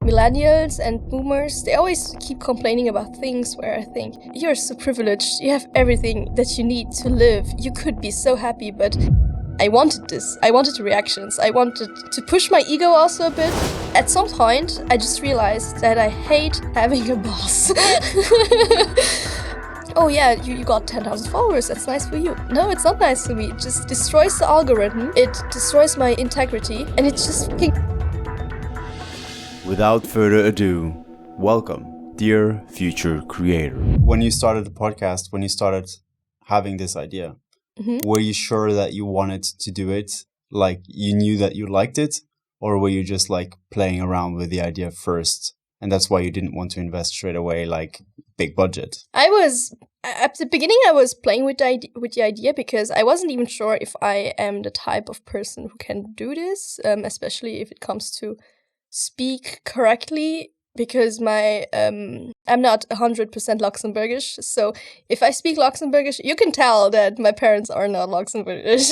Millennials and boomers, they always keep complaining about things where I think, you're so privileged, you have everything that you need to live, you could be so happy, but I wanted this. I wanted reactions. I wanted to push my ego also a bit. At some point, I just realized that I hate having a boss. Oh yeah, you got 10,000 followers, that's nice for you. No, it's not nice for me. It just destroys the algorithm, it destroys my integrity, and it's just fucking... Without further ado, welcome, dear future creator. When you started the podcast, when you started having this idea, were you sure that you wanted to do it? Like you knew that you liked it? Or were you just like playing around with the idea first? And that's why you didn't want to invest straight away, like big budget. At the beginning, I was playing with the idea because I wasn't even sure if I am the type of person who can do this, especially if it comes to speak correctly, because I'm not 100% Luxembourgish. So if I speak Luxembourgish, you can tell that my parents are not Luxembourgish.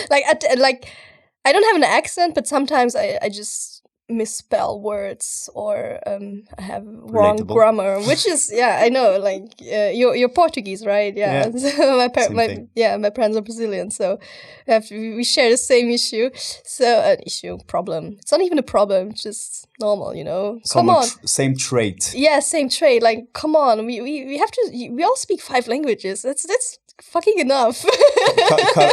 I don't have an accent, but sometimes I just misspell words or I have wrong grammar, which is I know, like you're Portuguese, right? Yeah. So my parents are Brazilian, so we share the same issue. So problem. It's not even a problem, it's just normal, you know. Come on, same trait. Yeah, same trait. Like, come on, we have to. We all speak 5 languages. That's fucking enough.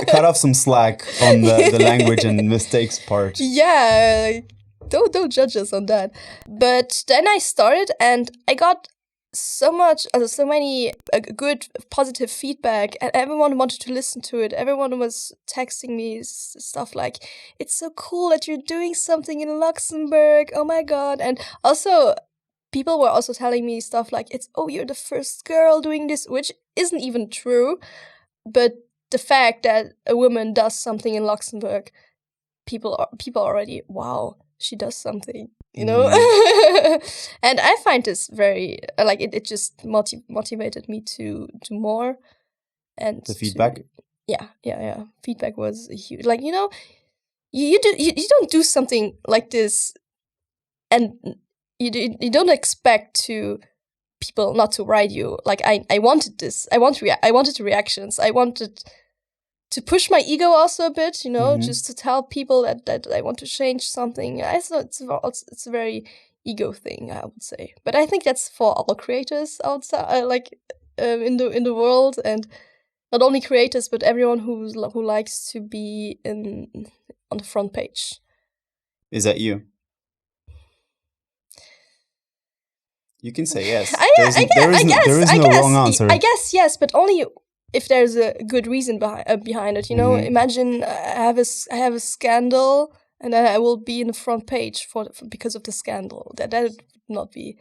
cut off some slack on the language and mistakes part. Yeah. Don't judge us on that. But then I started and I got so many good positive feedback, and everyone wanted to listen to it. Everyone was texting me stuff like, it's so cool that you're doing something in Luxembourg, oh my god. And also people were also telling me stuff like, you're the first girl doing this, which isn't even true. But the fact that a woman does something in Luxembourg, people already, wow, she does something, you know. And I find this very it just motivated me to more. And the feedback, feedback was huge. Like, you know, you don't do something like this and you don't expect to people not to write you. Like, I wanted this. I wanted reactions. I wanted to push my ego also a bit, you know, just to tell people that I want to change something. I thought it's a very ego thing, I would say. But I think that's for all creators outside, in the world, and not only creators, but everyone who likes to be on the front page. Is that you? You can say yes. There is no wrong answer. I guess yes, but only if there's a good reason behind it, you know. Imagine I have a scandal and then I will be in the front page because of the scandal. That would not be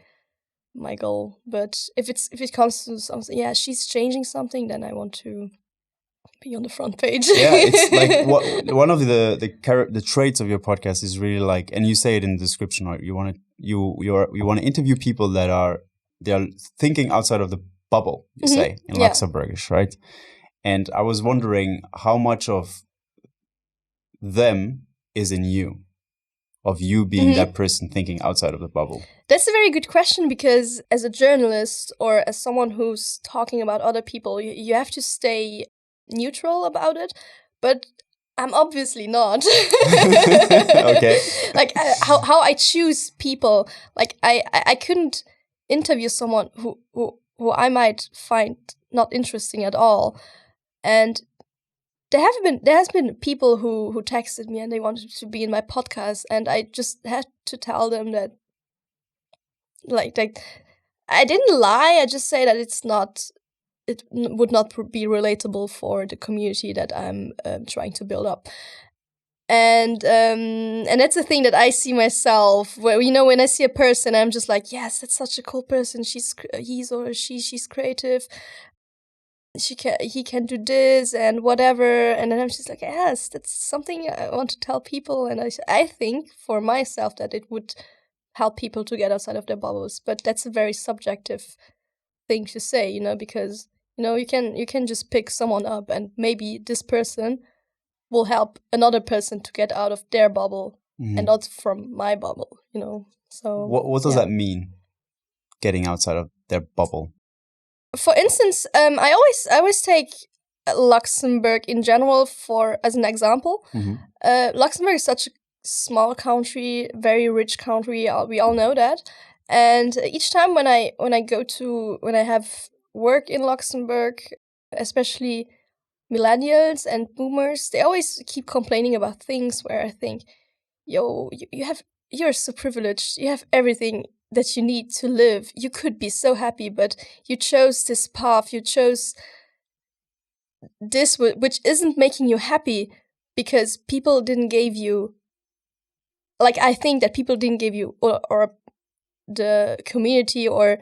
my goal. But if it comes to something, she's changing something, then I want to be on the front page. Yeah, it's like one of the traits of your podcast is really like, and you say it in the description, right? You want to interview people they are thinking outside of the bubble, you say, in Luxembourgish, right? And I was wondering how much of them is in you, of you being that person thinking outside of the bubble. That's a very good question, because as a journalist or as someone who's talking about other people, you have to stay neutral about it, but I'm obviously not. Okay. Like how I choose people, like I couldn't interview someone who I might find not interesting at all. And there has been people who texted me and they wanted to be in my podcast, and I just had to tell them that like I didn't lie. I just say that it would not be relatable for the community that I'm trying to build up. And that's the thing that I see myself, where, you know, when I see a person, I'm just like, yes, that's such a cool person. She's creative. He can do this and whatever. And then I'm just like, yes, that's something I want to tell people. And I think for myself that it would help people to get outside of their bubbles. But that's a very subjective thing to say, you know, because, you know, you can just pick someone up and maybe this person will help another person to get out of their bubble. and not from my bubble, So what does that mean? Getting outside of their bubble. For instance, I always take Luxembourg in general as an example. Luxembourg is such a small country, very rich country. We all know that. And each time when I have work in Luxembourg, especially millennials and boomers, they always keep complaining about things where I think, you're so privileged. You have everything that you need to live. You could be so happy, but you chose this path. You chose this which isn't making you happy because people didn't give you, I think that people didn't give you, or the community or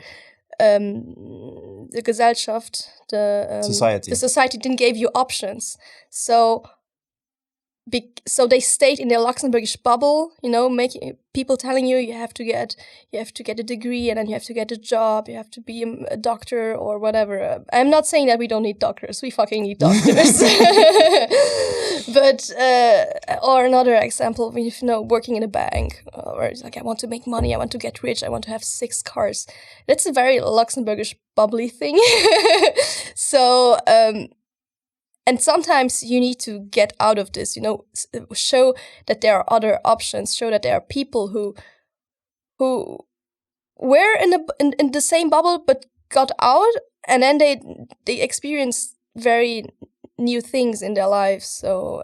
the Gesellschaft, the society didn't give you options. So they stayed in their Luxembourgish bubble, making people telling you have to get a degree, and then you have to get a job, you have to be a doctor or whatever. I'm not saying that we don't need doctors. We fucking need doctors. But or another example, working in a bank, or it's I want to make money, I want to get rich, I want to have 6 cars. That's a very Luxembourgish bubbly thing. So and sometimes you need to get out of this, show that there are other options, show that there are people who were in the same bubble but got out, and then they experienced very new things in their lives. So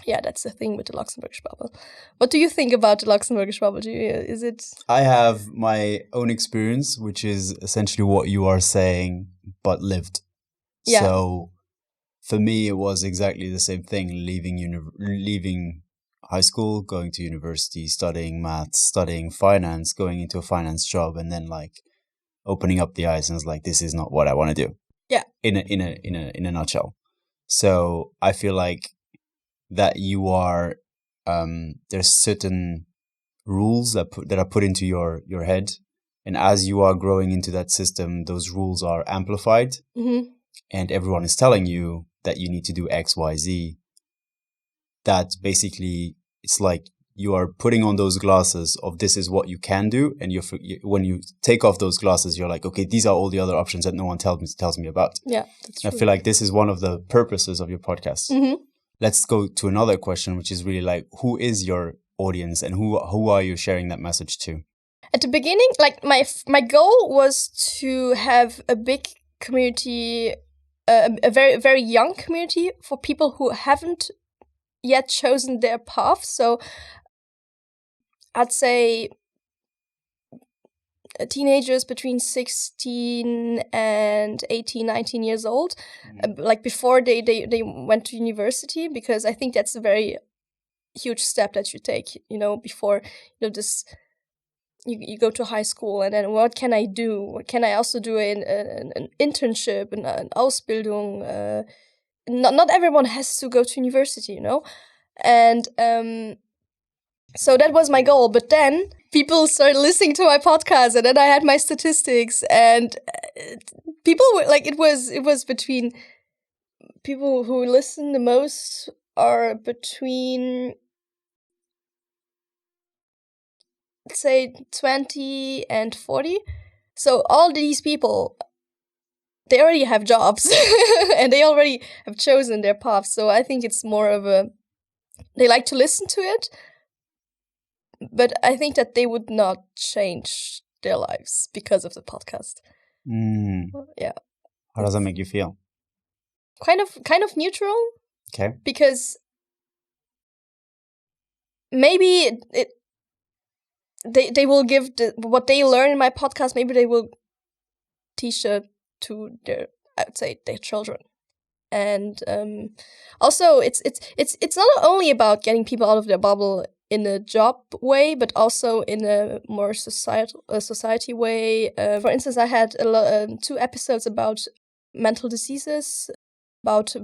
that's the thing with the Luxembourgish bubble. What do you think about the Luxembourgish bubble? Is it? I have my own experience, which is essentially what you are saying, but lived. Yeah. So for me, it was exactly the same thing, leaving high school, going to university, studying maths, studying finance, going into a finance job, and then opening up the eyes and it's this is not what I want to do. Yeah. In a nutshell. So I feel like that you are there's certain rules that are put into your head, and as you are growing into that system, those rules are amplified, and everyone is telling you that you need to do X, Y, Z. That basically, it's you are putting on those glasses of this is what you can do, and when you take off those glasses, you're okay, these are all the other options that no one tells me about. Yeah, that's true. I feel like this is one of the purposes of your podcast. Let's go to another question, which is really who is your audience, and who are you sharing that message to? At the beginning, my goal was to have a big community, a very, very young community for people who haven't yet chosen their path. So I'd say teenagers between 16 and 18, 19 years old, before they went to university, because I think that's a very huge step that you take, before, this, you go to high school, and then what can I do? What can I also do an internship, an Ausbildung? Not everyone has to go to university, And so that was my goal. But then people started listening to my podcast, and then I had my statistics, and people were it was between people who listen the most are between, say, 20 and 40. So all these people, they already have jobs and they already have chosen their path. So I think it's more of they like to listen to it, but I think that they would not change their lives because of the podcast. Yeah. How does that make you feel? Kind of neutral. Okay. Because maybe they will give what they learn in my podcast. Maybe they will teach it to their children. And also it's not only about getting people out of their bubble in a job way, but also in a more society way. For instance, I had 2 episodes about mental diseases, about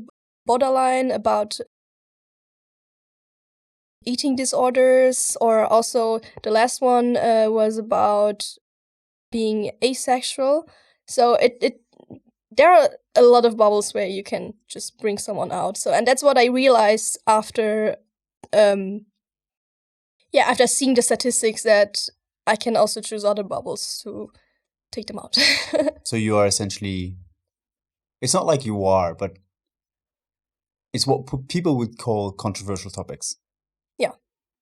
borderline, about eating disorders, or also the last one was about being asexual. So there are a lot of bubbles where you can just bring someone out. So, and that's what I realized after after seeing the statistics, that I can also choose other bubbles to take them out. So you are essentially, it's not like you are, but it's what people would call controversial topics.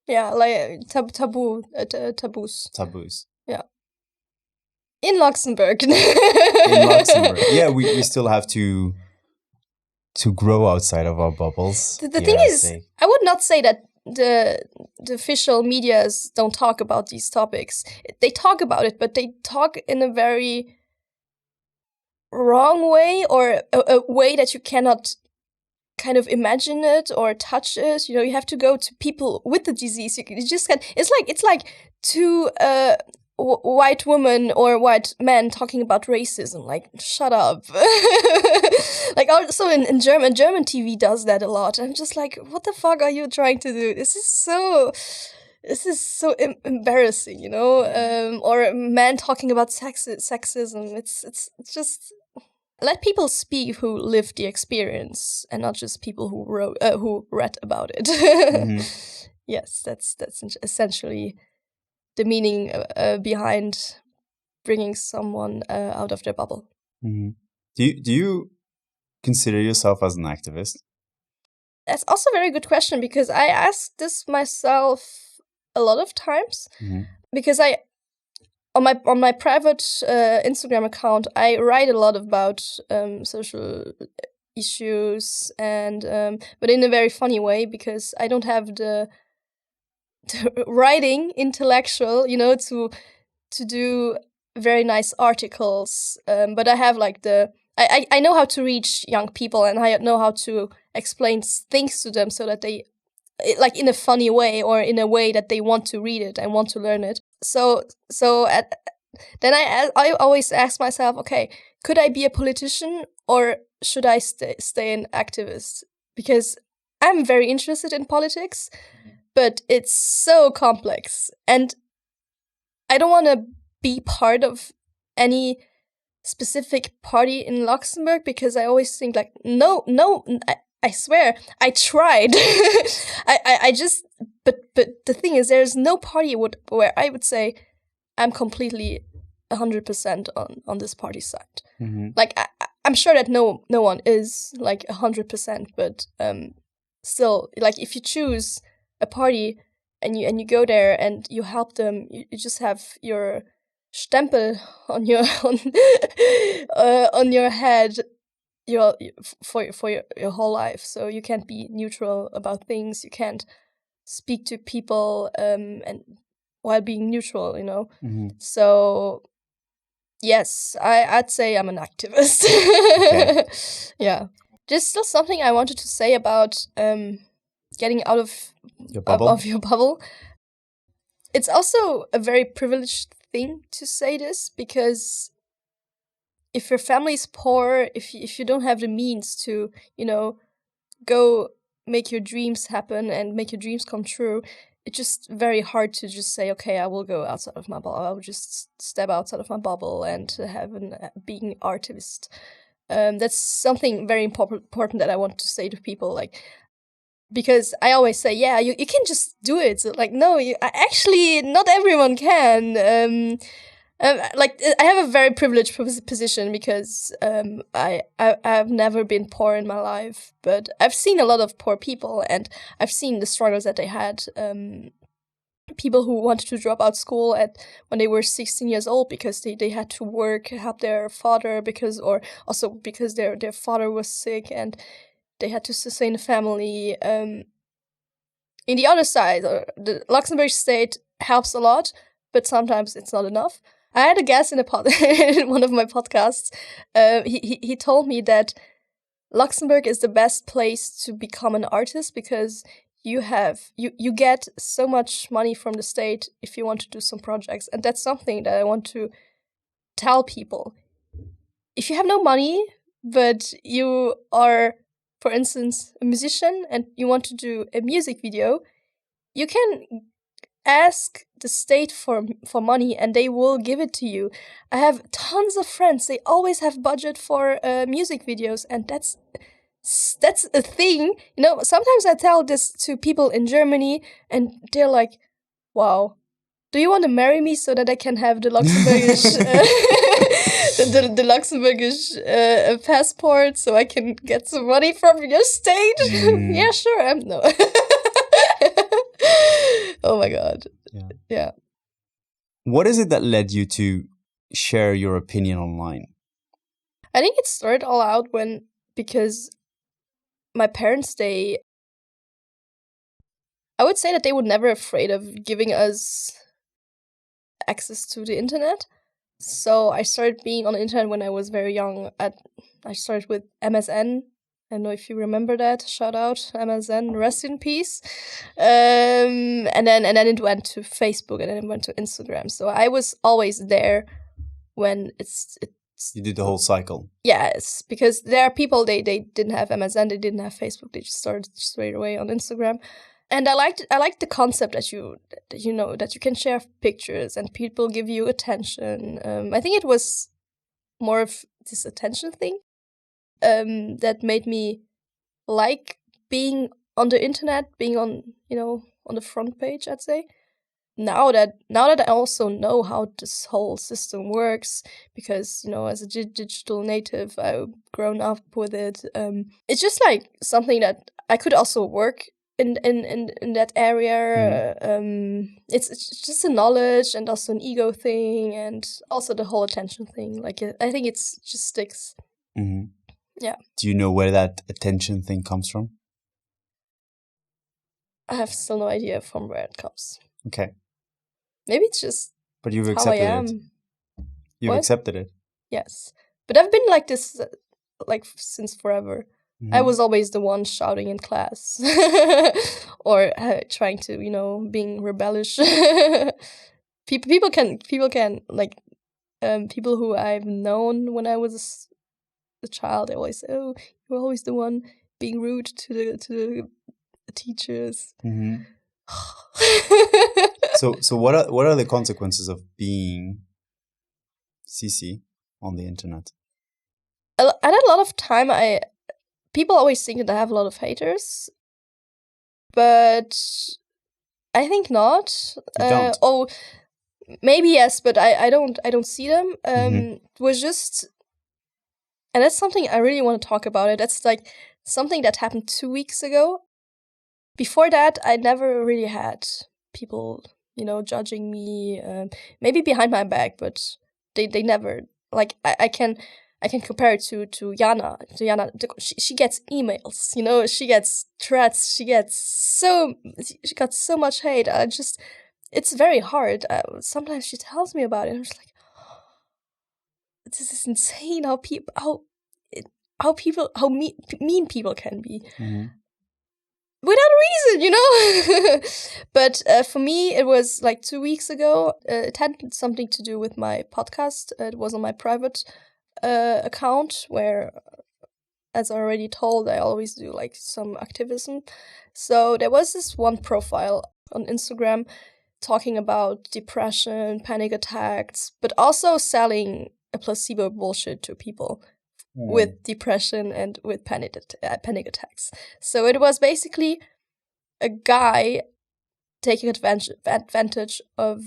Yeah, like taboos. Taboos. Yeah. In Luxembourg. In Luxembourg. Yeah, we still have to grow outside of our bubbles. The thing is, I would not say that the official medias don't talk about these topics. They talk about it, but they talk in a very wrong way, or a way that you cannot kind of imagine it or touch it. You know, you have to go to people with the disease. You just can't. It's like two white women or white men talking about racism. Like, shut up. Like, also in German TV does that a lot. I'm just like, what the fuck are you trying to do? This is so embarrassing, you know. Or a man talking about sexism. It's just. Let people speak who lived the experience, and not just people who read about it. Mm-hmm. Yes, that's essentially the meaning behind bringing someone out of their bubble. Mm-hmm. Do you consider yourself as an activist? That's also a very good question, because I asked this myself a lot of times. Mm-hmm. Because on my private Instagram account, I write a lot about social issues, and but in a very funny way, because I don't have the writing intellectual, you know, to do very nice articles. But I have like I know how to reach young people, and I know how to explain things to them so that they, like, in a funny way, or in a way that they want to read it and want to learn it. Then I always ask myself, okay, could I be a politician, or should I stay an activist? Because I'm very interested in politics, but it's so complex, and I don't want to be part of any specific party in Luxembourg, because I always think like, no, I swear, I tried. I just, but the thing is, there's no party where I would say I'm completely 100% on this party side. Mm-hmm. Like, I'm sure that no one is like 100%, but still, like, if you choose a party and you go there and you help them, you just have your stempel on your on your head for your whole life. So you can't be neutral about things. You can't speak to people and while being neutral, you know. Mm-hmm. So yes, I'd say I'm an activist. Okay. Yeah, just still something I wanted to say about getting out of your bubble. It's also a very privileged thing to say this, because if your family is poor, if you don't have the means to, you know, go make your dreams happen and make your dreams come true, it's just very hard to just say, okay, I will go outside of my bubble. I will just step outside of my bubble and have being artist. That's something very important that I want to say to people, like, because I always say, yeah, you can just do it. So, like, no, actually, not everyone can. Like, I have a very privileged position, because I've never been poor in my life, but I've seen a lot of poor people, and I've seen the struggles that they had. People who wanted to drop out school when they were 16 years old, because they had to work, help their father, because their father was sick, and they had to sustain a family. In the other side, the Luxembourg state helps a lot, but sometimes it's not enough. I had a guest in one of my podcasts. He told me that Luxembourg is the best place to become an artist, because you get so much money from the state if you want to do some projects. And that's something that I want to tell people. If you have no money, but you are, for instance, a musician, and you want to do a music video, you can ask the state for money, and they will give it to you. I have tons of friends. They always have budget for music videos, and that's a thing. You know, sometimes I tell this to people in Germany, and they're like, Wow. Do you want to marry me so that I can have the Luxembourgish the Luxembourgish passport so I can get some money from your state? Yeah, sure. No. Oh my God. Yeah. What is it that led you to share your opinion online? I think it started all out because my parents, I would say that they were never afraid of giving us access to the internet. So I started being on the internet when I was very young. I started with MSN. I don't know if you remember that. Shout out MSN, rest in peace. And then it went to Facebook, and then it went to Instagram. So I was always there when it's you did the whole cycle. Yes, because there are people they didn't have MSN, they didn't have Facebook, they just started straight away on Instagram. And I liked the concept that you can share pictures and people give you attention. I think it was more of this attention thing that made me like being on the internet, being on the front page, I'd say. Now that I also know how this whole system works, because as a digital native, I've grown up with it. It's just like something that I could also work in that area. It's just a knowledge and also an ego thing, and also the whole attention thing. Like I think it's just sticks. Mm-hmm. Yeah. Do you know where that attention thing comes from? I have still no idea from where it comes. Okay. Maybe it's just but you've how I accepted am. it. You've accepted it. Yes. But I've been like this since forever. I was always the one shouting in class or trying to, being rebellious. People can like people who I've known when I was a child. They always say, "Oh, you're always the one being rude to the teachers." Mm-hmm. So what are the consequences of being Cece on the internet? At a lot of time, people always think that I have a lot of haters, but I think not. You don't. Oh, maybe yes, but I don't see them. It was just, and that's something I really want to talk about. It. That's like something that happened 2 weeks ago. Before that, I never really had people, judging me. Maybe behind my back, but they never. Like I can compare it to Jana. She gets emails. She gets threats. She got so much hate. It's very hard. Sometimes she tells me about it, and I'm just like, this is insane. How mean people can be. Mm-hmm. Without reason, But for me, it was like 2 weeks ago. It had something to do with my podcast. It was on my private account where, as I already told, I always do like some activism. So there was this one profile on Instagram talking about depression, panic attacks, but also selling a placebo bullshit to people with depression and with panic attacks. So it was basically a guy taking advantage of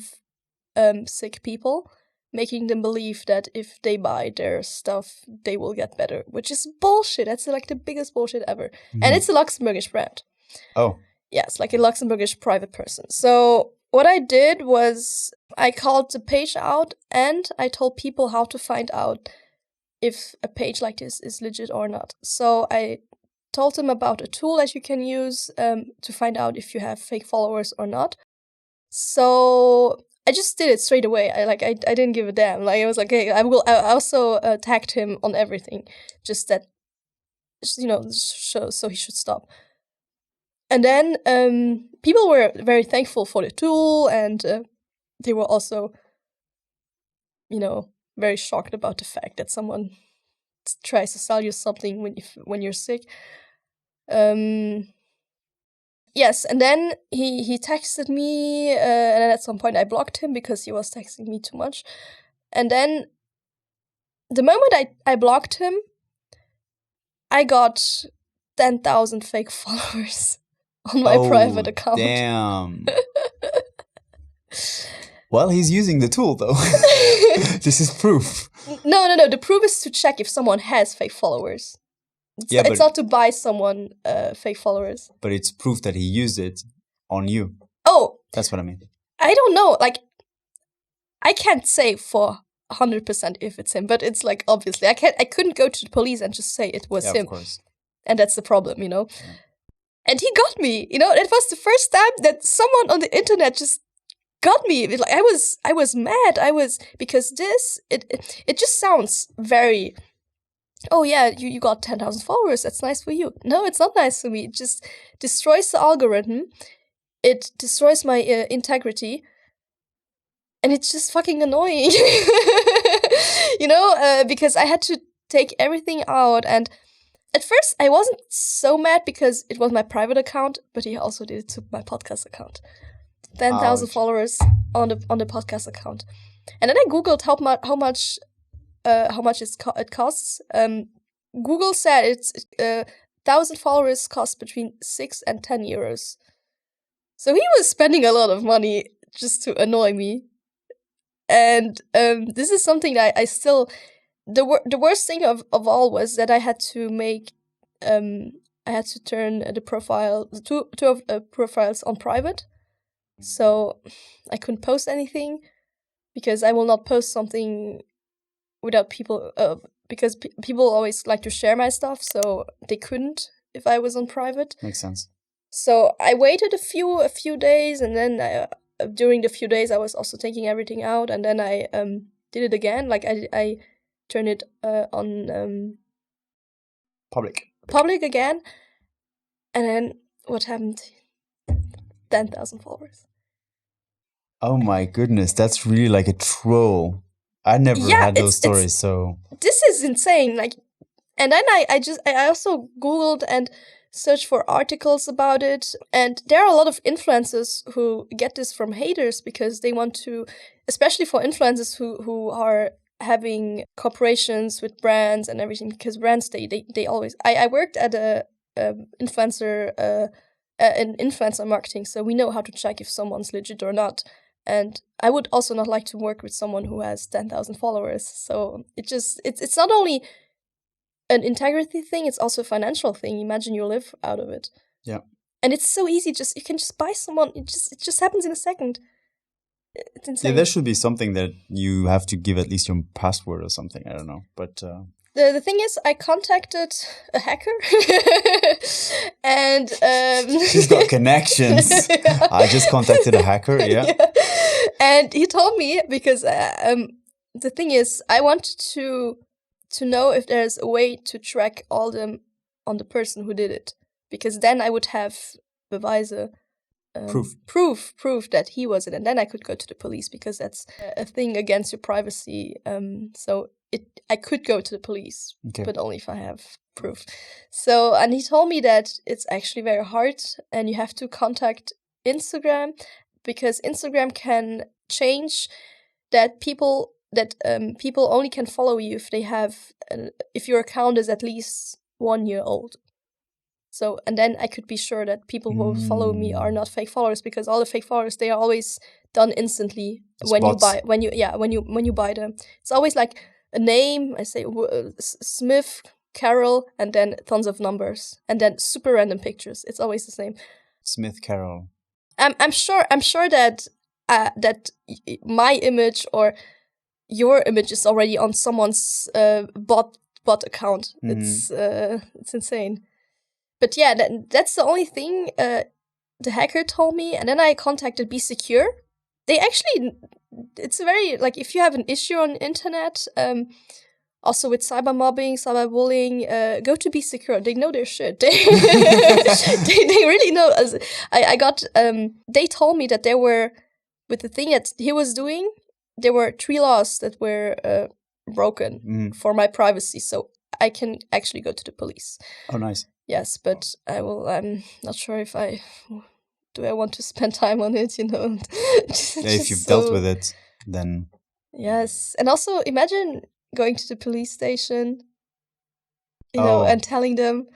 sick people, making them believe that if they buy their stuff, they will get better, which is bullshit. That's like the biggest bullshit ever. Mm-hmm. And it's a Luxembourgish brand. Oh. Yes, like a Luxembourgish private person. So what I did was I called the page out and I told people how to find out if a page like this is legit or not. So I told them about a tool that you can use to find out if you have fake followers or not. So I just did it straight away. I didn't give a damn. Like I was like, hey, I also tagged him on everything, just that, so he should stop. And then people were very thankful for the tool, and they were also, very shocked about the fact that someone tries to sell you something when you're sick. Yes, and then he texted me, and then at some point I blocked him because he was texting me too much. And then the moment I blocked him, I got 10,000 fake followers on my private account. Damn. Well, he's using the tool, though. This is proof. No. The proof is to check if someone has fake followers. It's not to buy someone fake followers. But it's proof that he used it on you. Oh. That's what I mean. I don't know. Like, I can't say for 100% if it's him, but it's like, obviously, I couldn't go to the police and just say it was him. Of course. And that's the problem, you know? Yeah. And he got me, you know? It was the first time that someone on the internet just got me. Like, I was mad. Because it just sounds very, oh yeah, you got 10,000 followers. That's nice for you. No, it's not nice for me. It just destroys the algorithm. It destroys my integrity. And it's just fucking annoying. You know, because I had to take everything out. And at first, I wasn't so mad because it was my private account, but he also did it to my podcast account. 10,000 followers on the podcast account. And then I googled how much it costs. Google said it's 1,000 followers cost between 6 and 10 euros. So he was spending a lot of money just to annoy me. And this is something that I still... The worst thing of all was that I had to make... I had to turn the profile... Two of profiles on private. So I couldn't post anything. Because I will not post something without people... because people always like to share my stuff. So they couldn't if I was on private. Makes sense. So I waited a few days, and then during the few days I was also taking everything out, and then I did it again. Like I turned it on public again, and then what happened? 10,000 followers. Oh my goodness, that's really like a troll. I never had those stories, so this is insane. Like, and then I also Googled and search for articles about it, and there are a lot of influencers who get this from haters because they want to, especially for influencers who are having corporations with brands and everything, because brands they always I worked at in influencer marketing, so we know how to check if someone's legit or not. And I would also not like to work with someone who has 10,000 followers. So it's not only an integrity thing, it's also a financial thing. Imagine you live out of it. Yeah. And it's so easy, you can just buy someone, it just happens in a second. It's insane. Yeah, there should be something that you have to give at least your password or something, I don't know. But the thing is, I contacted a hacker and she's got connections. I just contacted a hacker, yeah. And he told me, because the thing is, I wanted to know if there's a way to track all them on the person who did it, because then I would have Beweise, proof that he was it, and then I could go to the police, because that's a thing against your privacy. So I could go to the police, but only if I have proof. So, and he told me that it's actually very hard, and you have to contact Instagram, because Instagram can change that people only can follow you if they have if your account is at least 1 year old. So, and then I could be sure that people who follow me are not fake followers, because all the fake followers, they are always done instantly when you buy them. It's always like a name. I say Smith, Carol, and then tons of numbers, and then super random pictures. It's always the same. Smith Carol. I'm sure that that my image or your image is already on someone's bot account. It's insane. But yeah, that's the only thing the hacker told me. And then I contacted Be Secure. They actually, it's very, like, if you have an issue on the internet, also with cybermobbing, cyberbullying, go to Be Secure. They know their shit. They really know. I got, they told me that there were, with the thing that he was doing, there were 3 laws that were broken for my privacy. So I can actually go to the police. Oh, nice. Yes, but I'm not sure if I want to spend time on it, you know. If you've dealt with it, then... Yes, and also imagine going to the police station, you know, and telling them,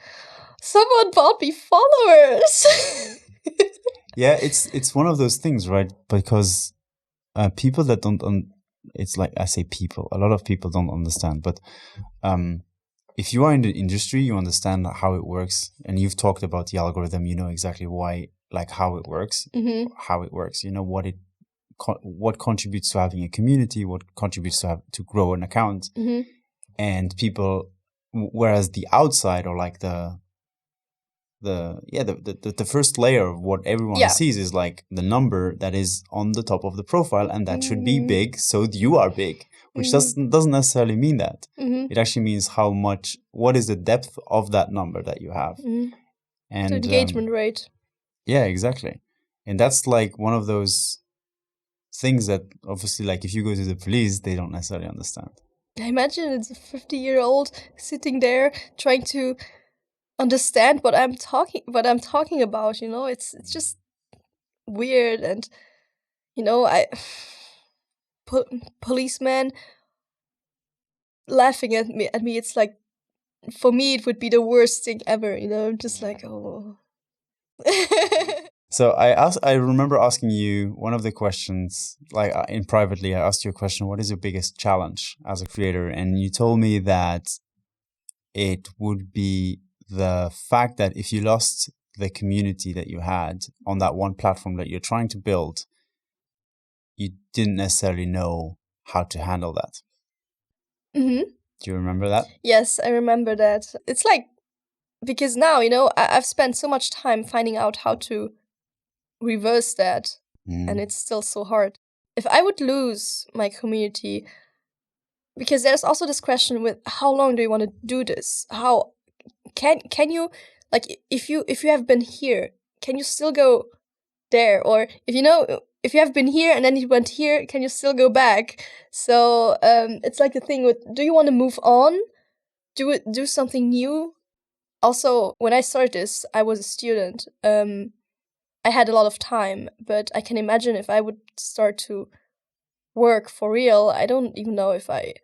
someone bought me followers! Yeah, it's one of those things, right? Because people that don't, it's like I say people, a lot of people don't understand, but if you are in the industry, you understand how it works, and you've talked about the algorithm, you know exactly why, like how it works, you know what contributes to having a community, what contributes to grow an account, and people, whereas the outside, or like the first layer of what everyone sees is like the number that is on the top of the profile, and that should be big, so you are big, which doesn't necessarily mean that. It actually means what is the depth of that number that you have, and the engagement rate. Yeah, exactly. And that's like one of those things that obviously, like, if you go to the police, they don't necessarily understand. I imagine it's a 50-year-old sitting there trying to understand what I'm talking about, you know. It's just weird. And you know, policeman laughing at me, it's like, for me it would be the worst thing ever, you know. I'm just like, oh. So I remember asking you one of the questions, like in privately, I asked you a question: what is your biggest challenge as a creator? And you told me that it would be the fact that if you lost the community that you had on that one platform that you're trying to build, you didn't necessarily know how to handle that. Do you remember that? Yes, I remember that. It's like, because now, you know, I've spent so much time finding out how to reverse that, and it's still so hard. If I would lose my community, because there's also this question with how long do you want to do this? How can you, like, if you have been here, can you still go there? Or if you have been here and then you went here, can you still go back? So it's like the thing with, do you want to move on, do something new? Also, when I started this, I was a student. I had a lot of time, but I can imagine if I would start to work for real, I don't even know if I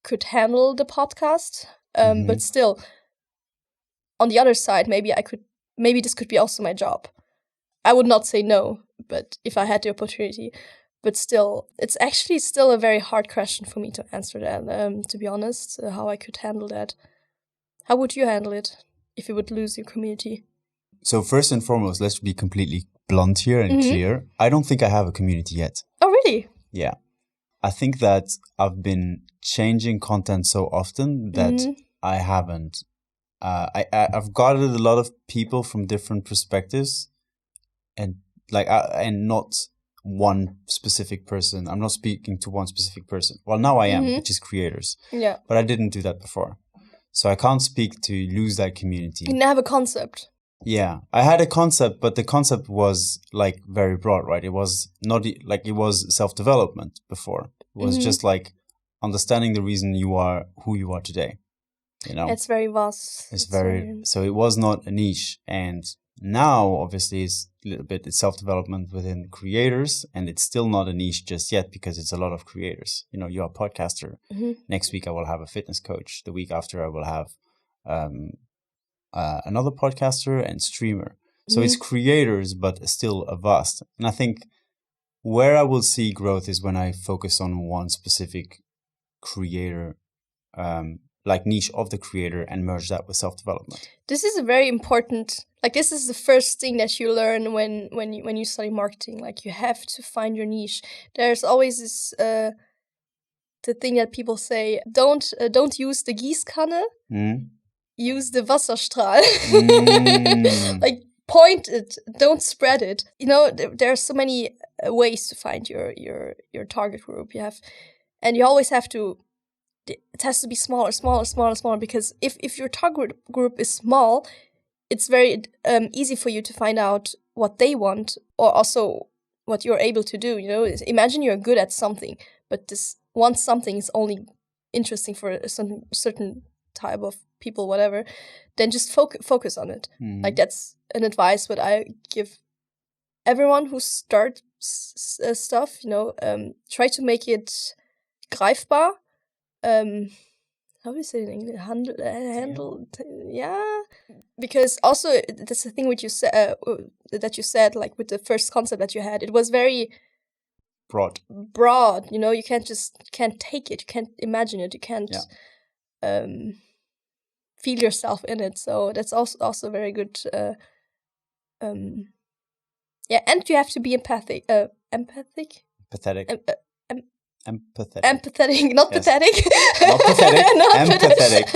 could handle the podcast. But still, on the other side, maybe this could be also my job. I would not say no, but if I had the opportunity. But still, it's actually still a very hard question for me to answer that, to be honest, how I could handle that. How would you handle it if you would lose your community? So first and foremost, let's be completely blunt here and clear. I don't think I have a community yet. Oh, really? Yeah. I think that I've been changing content so often that I haven't. I've gathered a lot of people from different perspectives, and and not one specific person. I'm not speaking to one specific person. Well, now I am, which is creators. Yeah. But I didn't do that before. So I can't speak to lose that community. You didn't have a concept. Yeah, I had a concept, but the concept was like very broad, right? It was not like it was self-development before. It was just like understanding the reason you are who you are today. You know, it's very vast. It's very so it was not a niche, and now obviously it's a little bit it's self-development within creators, and it's still not a niche just yet because it's a lot of creators. You know, you're a podcaster. Next week I will have a fitness coach. The week after I will have another podcaster and streamer. So it's creators, but still a vast. And I think where I will see growth is when I focus on one specific creator, like niche of the creator, and merge that with self-development. This is a very important, like, this is the first thing that you learn when you study marketing. Like, you have to find your niche. There's always this the thing that people say, don't use the Gießkanne. Use the Wasserstrahl. Like, point it, don't spread it. You know, there are so many ways to find your target group. And you always have to, it has to be smaller, because if your target group is small, it's very easy for you to find out what they want, or also what you're able to do. You know, imagine you're good at something, but this one something is only interesting for a certain type of people, whatever, then just focus on it. Like, that's an advice that I give everyone who starts stuff. You know, try to make it greifbar. How do you say it in English? Handle, yeah. Because also that's the thing which you said that you said, like, with the first concept that you had, it was very broad. You know, you can't take it, you can't imagine it, you can't feel yourself in it. So that's also very good. Yeah, and you have to be empathic. Empathetic. Empathetic, not Yes. pathetic. Not pathetic. Not Empathetic.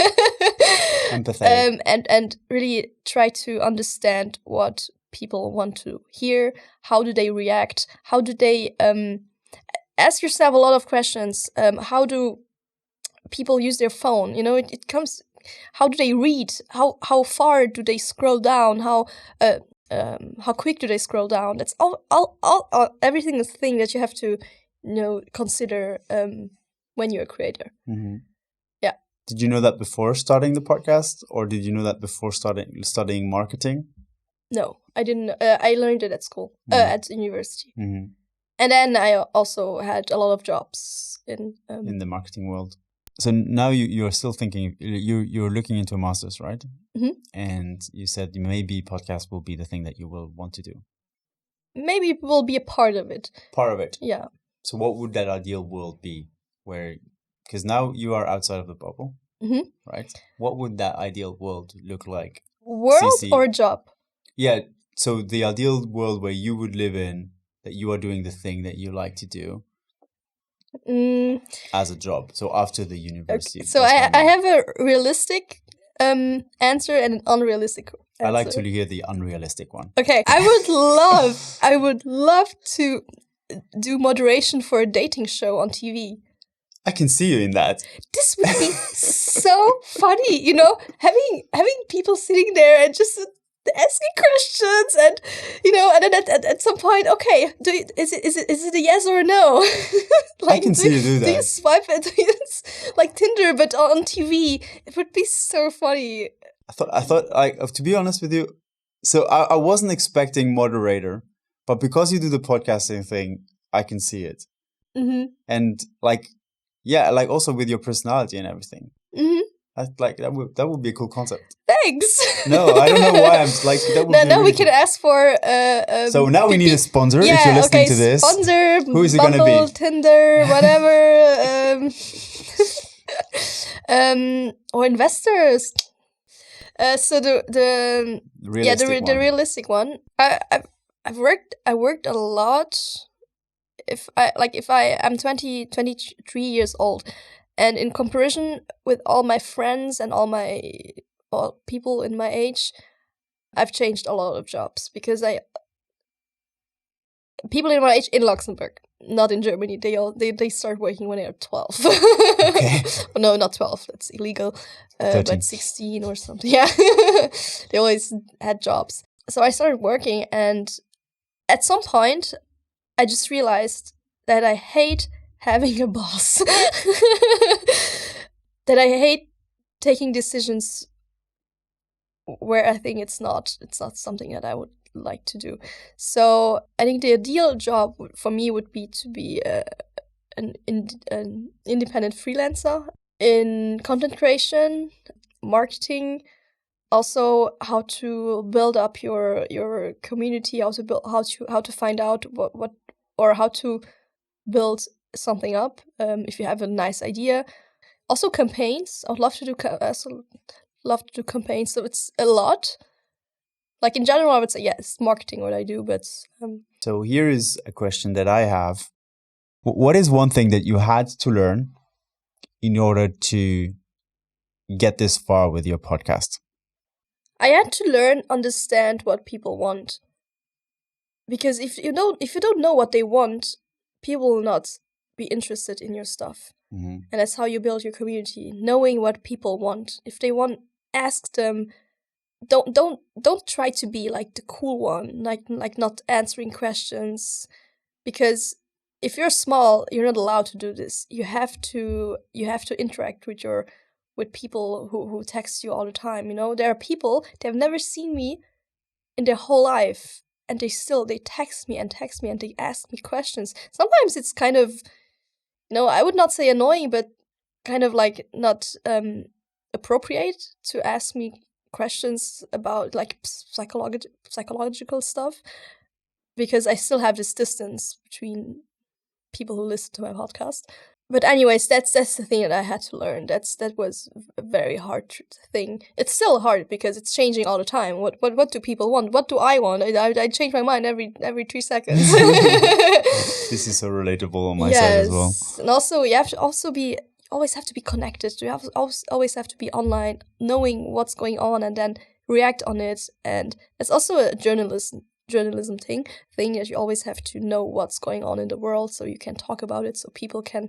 Empathetic. And really try to understand what people want to hear. How do they react? How do they ask yourself a lot of questions? How do people use their phone? You know, it comes. How do they read? How far do they scroll down? How quick do they scroll down? That's all everything is thing that you have to, you know, consider when you're a creator. Mm-hmm. Yeah. Did you know that before starting the podcast, or did you know that before studying marketing? No, I didn't. I learned it at school, at university, and then I also had a lot of jobs in the marketing world. So now you're still thinking, you're looking into a master's, right? Mm-hmm. And you said maybe podcast will be the thing that you will want to do. Maybe it will be a part of it. Part of it. Yeah. So what would that ideal world be? Because now you are outside of the bubble, right? What would that ideal world look like? World Cece? Or job? Yeah. So the ideal world where you would live in, that you are doing the thing that you like to do. As a job. So after the university. Okay. So I have a realistic answer and an unrealistic answer. I like to hear the unrealistic one. Okay. I would love to do moderation for a dating show on TV. I can see you in that. This would be so funny, you know, having people sitting there and just asking questions, and you know, and then at some point, okay, is it a yes or a no? Like, I can see you do that. Do you swipe it like Tinder but on TV? It would be so funny. I thought, like, to be honest with you, so I wasn't expecting moderator, but because you do the podcasting thing, I can see it. And like, yeah, like also with your personality and everything. That would be a cool concept. Thanks. No, I don't know why I'm like that. Would now really we can ask for. So now we need a sponsor. If you're listening to this, sponsor. Who is it going to be? Tinder, whatever. Or investors. So the realistic one. I worked a lot. I'm 23 years old. And in comparison with all my friends and all people in my age, I've changed a lot of jobs because people in my age in Luxembourg, not in Germany, they start working when they're 12. Okay. No, not 12. That's illegal. But 16 or something. Yeah, they always had jobs. So I started working, and at some point, I just realized that I hate having a boss. That I hate taking decisions where I think it's not something that I would like to do. So I think the ideal job for me would be to be an independent freelancer in content creation, marketing, also how to build up your community, how to find out what or how to build something up if you have a nice idea. Also campaigns. I would love to do campaigns. So it's a lot. Like in general, I would say yes, marketing what I do. But so here is a question that I have. What is one thing that you had to learn in order to get this far with your podcast? I had to understand what people want. Because if you don't know what they want, people will not be interested in your stuff. And that's how you build your community, knowing what people want. If they want, ask them. Don't try to be like the cool one, like not answering questions, because if you're small, you're not allowed to do this. You have to interact with people who text you all the time. You know, there are people, they've never seen me in their whole life, and they text me and they ask me questions. Sometimes it's kind of, I would not say annoying, but kind of like not appropriate to ask me questions about like psychological stuff, because I still have this distance between people who listen to my podcast. But anyways, that's the thing that I had to learn. That was a very hard thing. It's still hard because it's changing all the time. What do people want? What do I want? I change my mind every 3 seconds. This is so relatable on my side as well. And also you have to always have to be connected. You always have to be online, knowing what's going on and then react on it. And it's also a journalism thing that you always have to know what's going on in the world so you can talk about it, so people can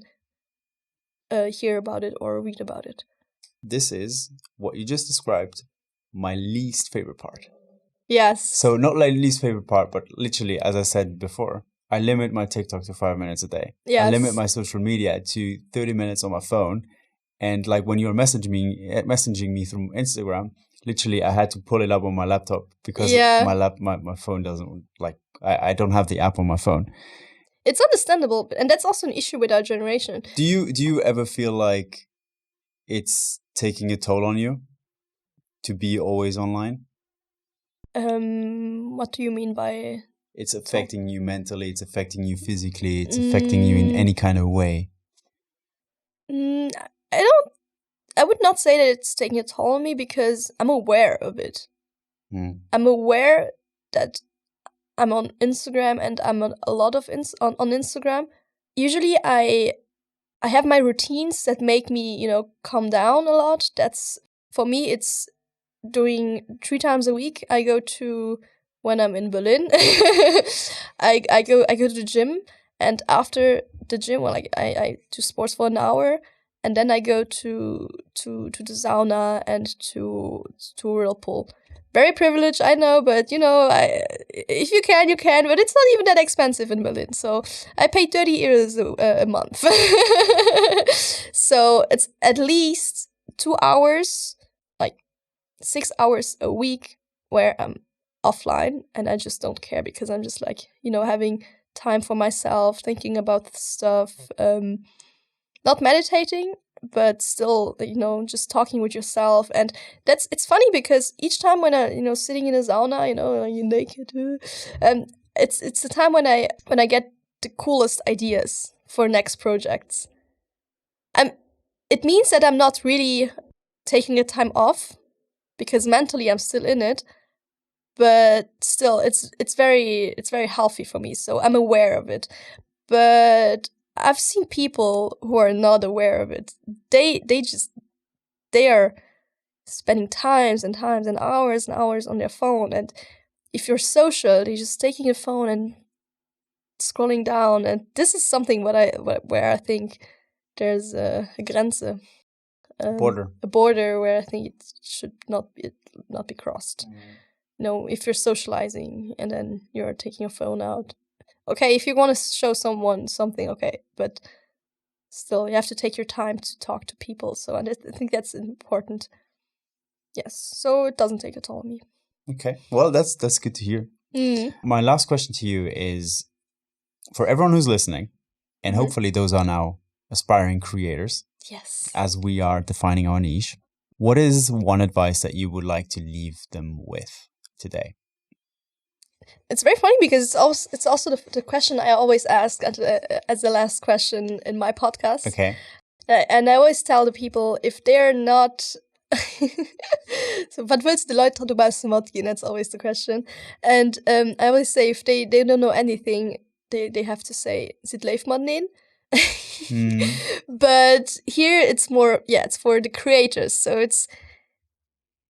hear about it or read about it. This is what you just described, my least favorite part. Yes. So not like least favorite part, but literally, as I said before, I limit my TikTok to 5 minutes a day. Yes. I limit my social media to 30 minutes on my phone. And like when you're messaging me through Instagram, literally I had to pull it up on my laptop because my phone doesn't, like, I don't have the app on my phone. It's understandable, and that's also an issue with our generation. Do you ever feel like it's taking a toll on you to be always online? What do you mean by? It's affecting you mentally. It's affecting you physically. It's affecting you in any kind of way. I would not say that it's taking a toll on me because I'm aware of it. I'm aware that I'm on Instagram and I'm on a lot of on Instagram. Usually I have my routines that make me, calm down a lot. That's, for me, it's doing 3 times a week. I go to, when I'm in Berlin, I go to the gym, and after the gym, well, I do sports for an hour, and then I go to the sauna and to a whirlpool. Very privileged, I know, but if you can, you can. But it's not even that expensive in Berlin, so I pay 30 euros a month. So it's at least 2 hours, like 6 hours a week, where I'm offline, and I just don't care because I'm just like having time for myself, thinking about stuff, not meditating, but still, just talking with yourself. And it's funny because each time when I, sitting in a sauna, you're naked, it's the time when I get the coolest ideas for next projects. It means that I'm not really taking a time off because mentally I'm still in it, but still it's very healthy for me. So I'm aware of it, but I've seen people who are not aware of it. They are spending times and times and hours on their phone. And if you're social, they're just taking a phone and scrolling down. And this is something where I think there's a Grenze, a border where I think it should not be crossed. If you're socializing and then you're taking your phone out. Okay, if you want to show someone something, okay, but still, you have to take your time to talk to people. So I think that's important. Yes, so it doesn't take a toll on me. Okay, well, that's good to hear. My last question to you is, for everyone who's listening, and hopefully those are now aspiring creators, yes, as we are defining our niche, what is one advice that you would like to leave them with today? It's very funny because it's also the question I always ask as the last question in my podcast. Okay. And I always tell the people, if they're not... So, wat willst du Leute du beim Smot gehen? That's always the question. And I always say, if they don't know anything, they have to say, zit leeft man in? But here it's more, it's for the creators. So it's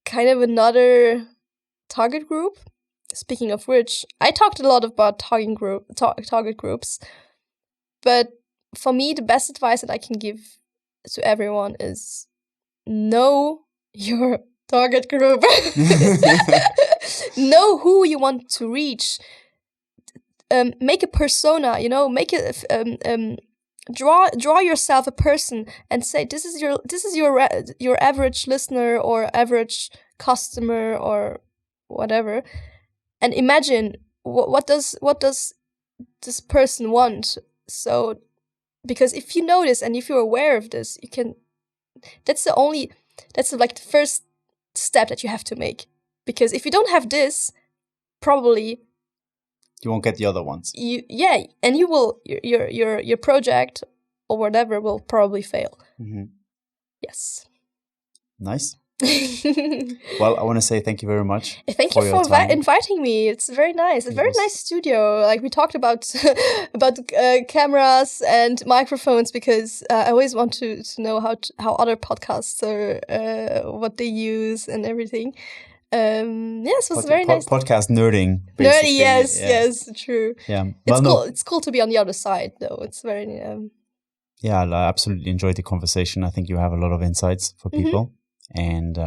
kind of another target group. Speaking of which, I talked a lot about target groups, but for me, the best advice that I can give to everyone is know your target group. Know who you want to reach. Make a persona, make a draw yourself a person and say this is your average listener or average customer or whatever. And imagine what does this person want? So, because if you know this and if you're aware of this, you can. That's like the first step that you have to make. Because if you don't have this, probably You won't get the other ones. And you will your project or whatever will probably fail. Mm-hmm. Yes. Nice. Well, I want to say thank you very much. Thank you for inviting me. It's very nice. It's a very nice studio. Like we talked about cameras and microphones because I always want to know how other podcasts are, what they use and everything. Yes, it was very nice. Podcast nerding. Basically. Nerdy, yes, true. Yeah, it's cool. It's cool to be on the other side, though. It's very. Yeah, I absolutely enjoyed the conversation. I think you have a lot of insights for people. And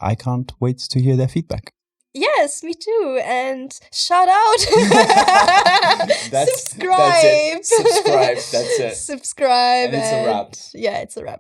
I can't wait to hear their feedback. Yes, me too. And shout out. Subscribe. That's it. Subscribe. That's it. Subscribe. And it's a wrap. Yeah, it's a wrap.